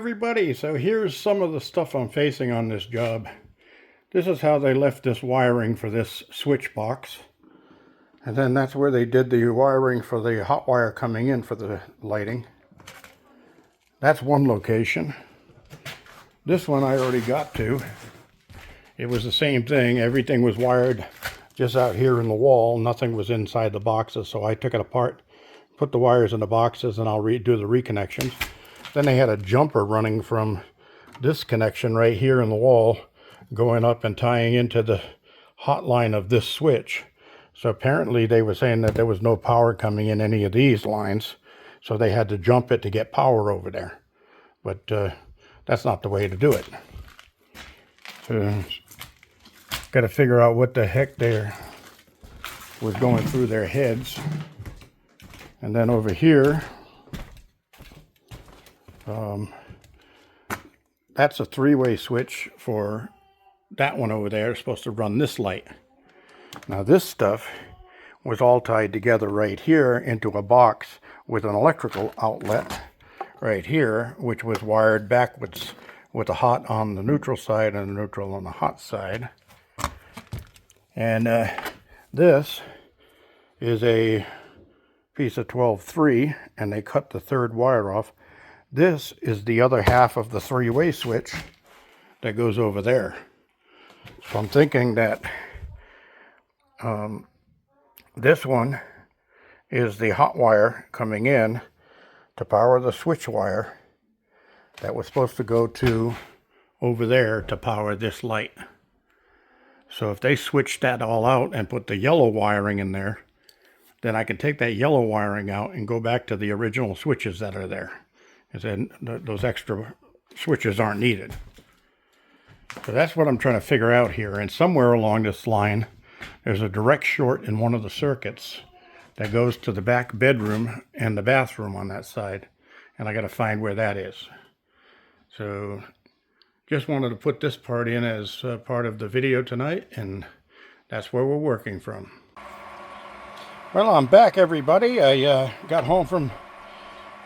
everybody, so here's some of the stuff I'm facing on this job. This is how they left this wiring for this switch box. And then that's where they did the wiring for the hot wire coming in for the lighting. That's one location. This one I already got to. It was the same thing. Everything was wired just out here in the wall. Nothing was inside the boxes, so I took it apart, put the wires in the boxes, and I'll do the reconnections. Then they had a jumper running from this connection right here in the wall, going up and tying into the hot line of this switch. So apparently they were saying that there was no power coming in any of these lines, so they had to jump it to get power over there. But that's not the way to do it. So got to figure out what the heck there was going through their heads. And then over here, that's a three-way switch for that one over there. It's supposed to run this light. Now this stuff was all tied together right here into a box with an electrical outlet right here, which was wired backwards with the hot on the neutral side and the neutral on the hot side. And this is a piece of 12-3, and they cut the third wire off. This is the other half of the three-way switch that goes over there. So I'm thinking that this one is the hot wire coming in to power the switch wire that was supposed to go to over there to power this light. So if they switched that all out and put the yellow wiring in there, then I can take that yellow wiring out and go back to the original switches that are there. And then those extra switches aren't needed. So that's what I'm trying to figure out here. And somewhere along this line, there's a direct short in one of the circuits that goes to the back bedroom and the bathroom on that side. And I got to find where that is. So just wanted to put this part in as part of the video tonight, and that's where we're working from. Well, I'm back, everybody. I got home from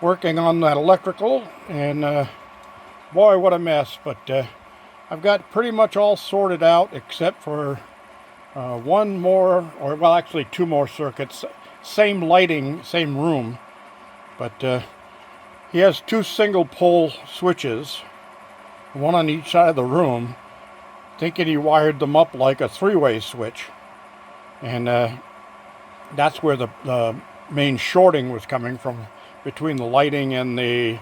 working on that electrical, and boy, what a mess. But I've got pretty much all sorted out except for one more, or well, actually two more circuits. Same lighting, same room, but he has two single pole switches, one on each side of the room, thinking he wired them up like a three-way switch. And that's where the main shorting was coming from, between the lighting and the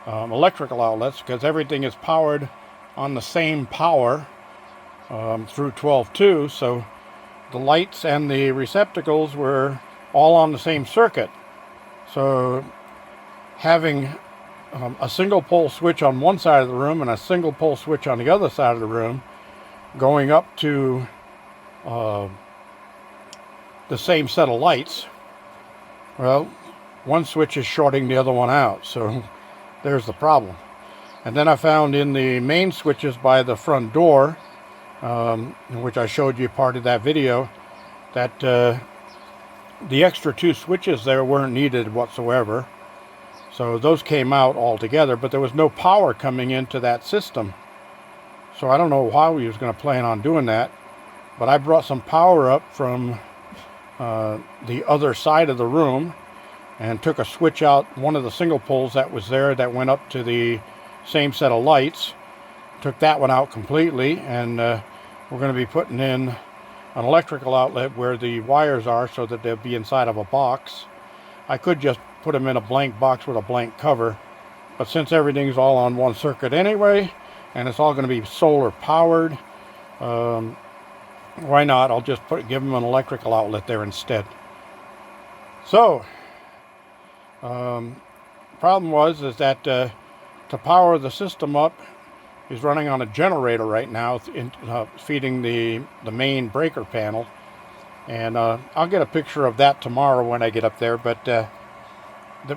electrical outlets, because everything is powered on the same power through 12-2, so the lights and the receptacles were all on the same circuit. So having a single pole switch on one side of the room and a single pole switch on the other side of the room going up to the same set of lights, well, one switch is shorting the other one out, so there's the problem. And then I found in the main switches by the front door, which I showed you part of that video, that the extra two switches there weren't needed whatsoever. So those came out altogether, but there was no power coming into that system. So I don't know how he was going to plan on doing that, but I brought some power up from the other side of the room and took a switch out, one of the single poles that was there that went up to the same set of lights. Took that one out completely, and we're going to be putting in an electrical outlet where the wires are so that they'll be inside of a box. I could just put them in a blank box with a blank cover, but since everything's all on one circuit anyway, and it's all going to be solar powered, why not? I'll just give them an electrical outlet there instead. So, problem is that to power the system up, he's running on a generator right now, feeding the main breaker panel. And I'll get a picture of that tomorrow when I get up there. But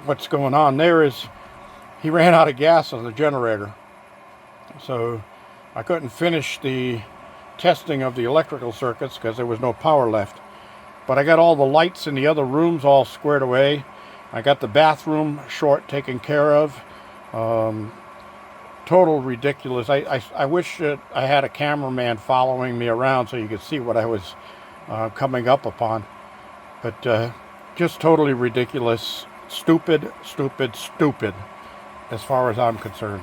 what's going on there is he ran out of gas on the generator. So I couldn't finish the testing of the electrical circuits because there was no power left. But I got all the lights in the other rooms all squared away. I got the bathroom short taken care of. total ridiculous. I wish that I had a cameraman following me around so you could see what I was coming up upon. But just totally ridiculous. Stupid, stupid, stupid, as far as I'm concerned.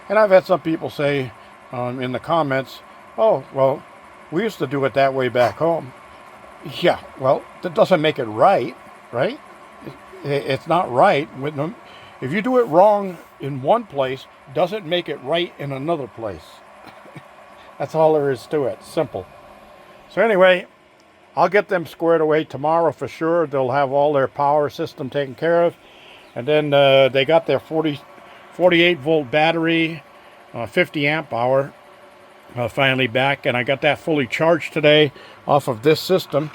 And I've had some people say in the comments, oh, well, we used to do it that way back home. Yeah, well, that doesn't make it right, right? It's not right. If you do it wrong in one place, doesn't make it right in another place. That's all there is to it. Simple. So anyway, I'll get them squared away tomorrow for sure. They'll have all their power system taken care of. And then they got their 48 volt battery, 50 amp hour finally back. And I got that fully charged today off of this system.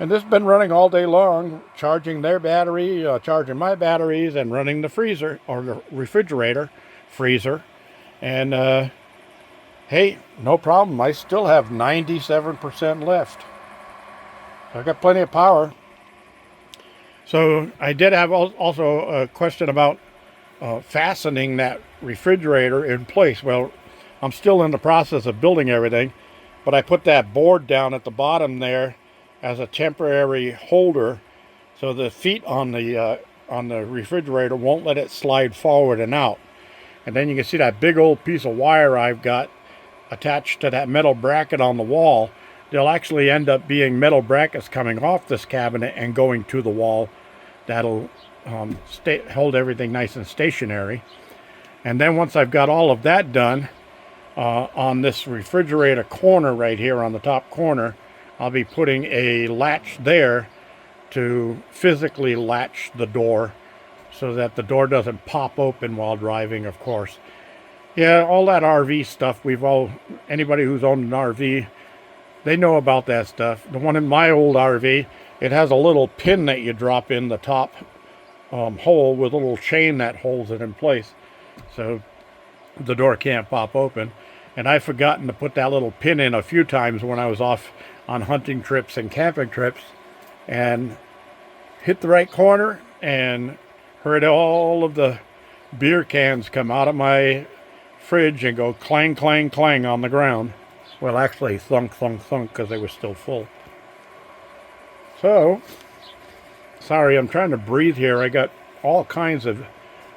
And this has been running all day long, charging their battery, charging my batteries, and running the freezer, or the refrigerator, freezer. And hey, no problem. I still have 97% left. I've got plenty of power. So I did have also a question about fastening that refrigerator in place. Well, I'm still in the process of building everything, but I put that board down at the bottom there as a temporary holder, so the feet on the refrigerator won't let it slide forward and out. And then you can see that big old piece of wire I've got attached to that metal bracket on the wall. There'll actually end up being metal brackets coming off this cabinet and going to the wall. That'll hold everything nice and stationary. And then once I've got all of that done, on this refrigerator corner right here on the top corner, I'll be putting a latch there to physically latch the door so that the door doesn't pop open while driving, of course. Yeah, all that RV stuff, anybody who's owned an RV, they know about that stuff. The one in my old RV, it has a little pin that you drop in the top hole with a little chain that holds it in place, so the door can't pop open. And I've forgotten to put that little pin in a few times when I was off on hunting trips and camping trips, and hit the right corner and heard all of the beer cans come out of my fridge and go clang, clang, clang on the ground. Well, actually thunk, thunk, thunk, because they were still full. So, sorry, I'm trying to breathe here. I got all kinds of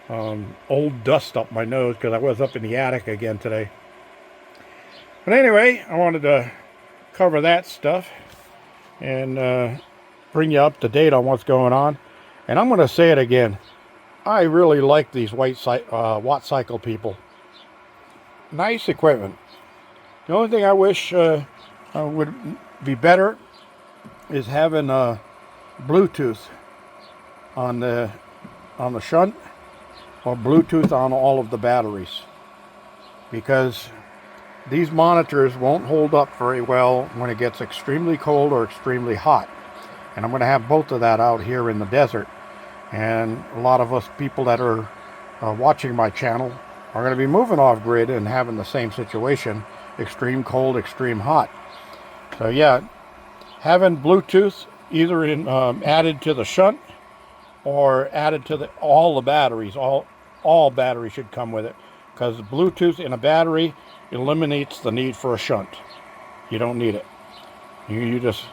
old dust up my nose because I was up in the attic again today. But anyway, I wanted to cover that stuff and bring you up to date on what's going on. And I'm going to say it again. I really like these Watt Cycle people. Nice equipment. The only thing I wish would be better is having Bluetooth on the shunt, or Bluetooth on all of the batteries, because these monitors won't hold up very well when it gets extremely cold or extremely hot. And I'm going to have both of that out here in the desert. And a lot of us people that are watching my channel are going to be moving off grid and having the same situation, extreme cold, extreme hot. So yeah, having Bluetooth either added to the shunt or added to all the batteries, all batteries should come with it, because Bluetooth in a battery eliminates the need for a shunt. You don't need it. You just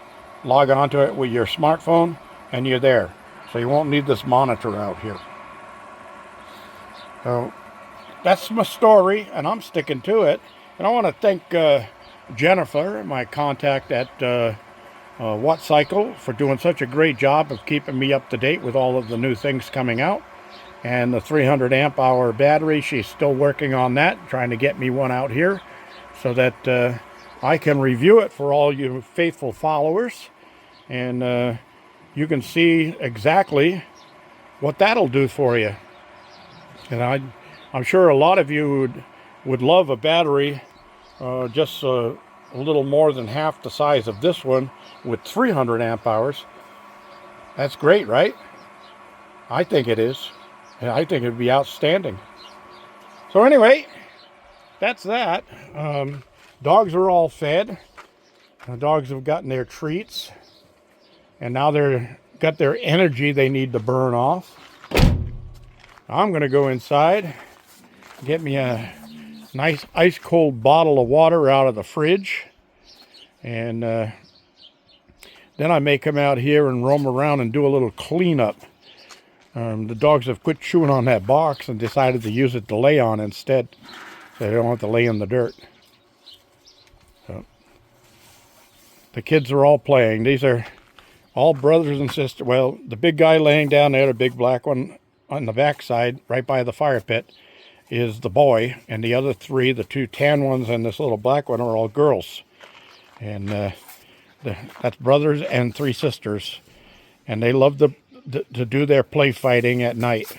log onto it with your smartphone and you're there. So you won't need this monitor out here. So that's my story, and I'm sticking to it. And I want to thank Jennifer, my contact at Watt Cycle, for doing such a great job of keeping me up to date with all of the new things coming out. And the 300 amp hour battery, she's still working on that, trying to get me one out here so that I can review it for all you faithful followers. And you can see exactly what that'll do for you. And I'm sure a lot of you would love a battery just a little more than half the size of this one with 300 amp hours. That's great, right? I think it is. And I think it would be outstanding. So anyway, that's that. Dogs are all fed. The dogs have gotten their treats. And now they've got their energy they need to burn off. I'm going to go inside, get me a nice ice cold bottle of water out of the fridge. And then I may come out here and roam around and do a little cleanup. The dogs have quit chewing on that box and decided to use it to lay on instead. So they don't have to lay in the dirt. So the kids are all playing. These are all brothers and sisters. Well, the big guy laying down there, the big black one on the back side, right by the fire pit, is the boy. And the other three, the two tan ones and this little black one, are all girls. And that's brothers and three sisters. And they love to do their play fighting at night.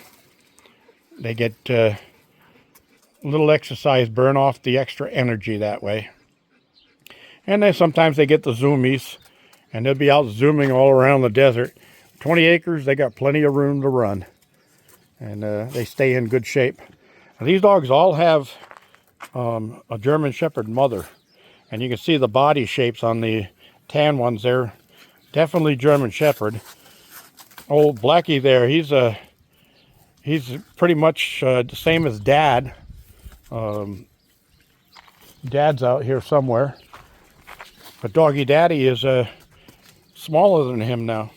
They get a little exercise, burn off the extra energy that way. And then sometimes they get the zoomies, and they'll be out zooming all around the desert. 20 acres, they got plenty of room to run. And they stay in good shape. Now, these dogs all have a German Shepherd mother. And you can see the body shapes on the tan ones. They're definitely German Shepherd. Old Blackie there, he's pretty much the same as Dad. Dad's out here somewhere. But Doggy Daddy is smaller than him now.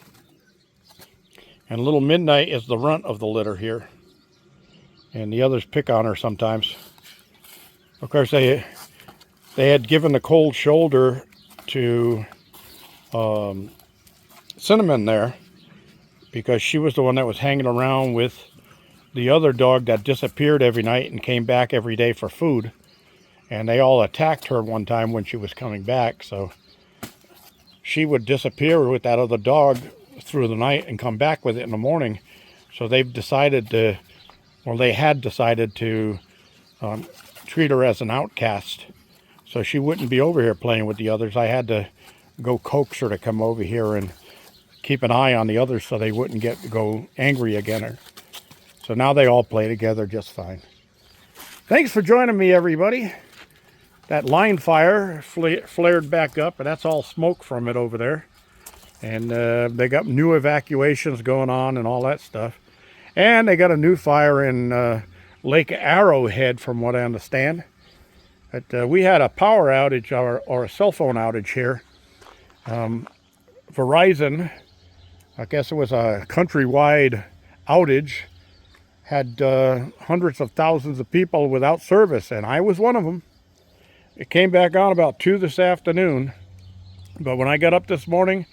And Little Midnight is the runt of the litter here. And the others pick on her sometimes. Of course, they had given the cold shoulder to Cinnamon there, because she was the one that was hanging around with the other dog that disappeared every night and came back every day for food. And they all attacked her one time when she was coming back. So she would disappear with that other dog through the night and come back with it in the morning. So they've decided to, or they had decided to treat her as an outcast. So she wouldn't be over here playing with the others. I had to go coax her to come over here and keep an eye on the others so they wouldn't go angry again her. So now they all play together just fine. Thanks for joining me, everybody. That line fire flared back up, and that's all smoke from it over there. And they got new evacuations going on and all that stuff. And they got a new fire in Lake Arrowhead, from what I understand. But we had a power outage or a cell phone outage here. Verizon, I guess it was a countrywide outage, had hundreds of thousands of people without service, and I was one of them. It came back on about 2 this afternoon, but when I got up this morning,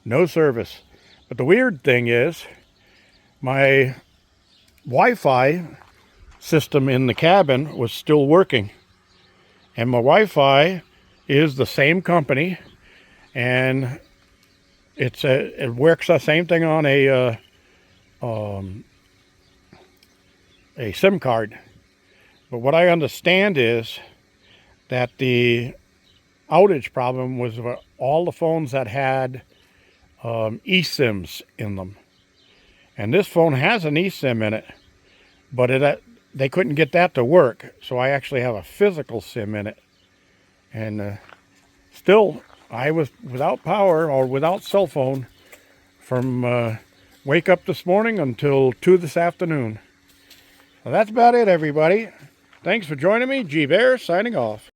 no service. But the weird thing is, my Wi-Fi system in the cabin was still working. And my Wi-Fi is the same company, and it works the same thing on a SIM card. But what I understand is that the outage problem was all the phones that had eSIMs in them. And this phone has an eSIM in it, but they couldn't get that to work. So I actually have a physical SIM in it. And still, I was without power or without cell phone from wake up this morning until 2 this afternoon. So that's about it, everybody. Thanks for joining me. G Bear signing off.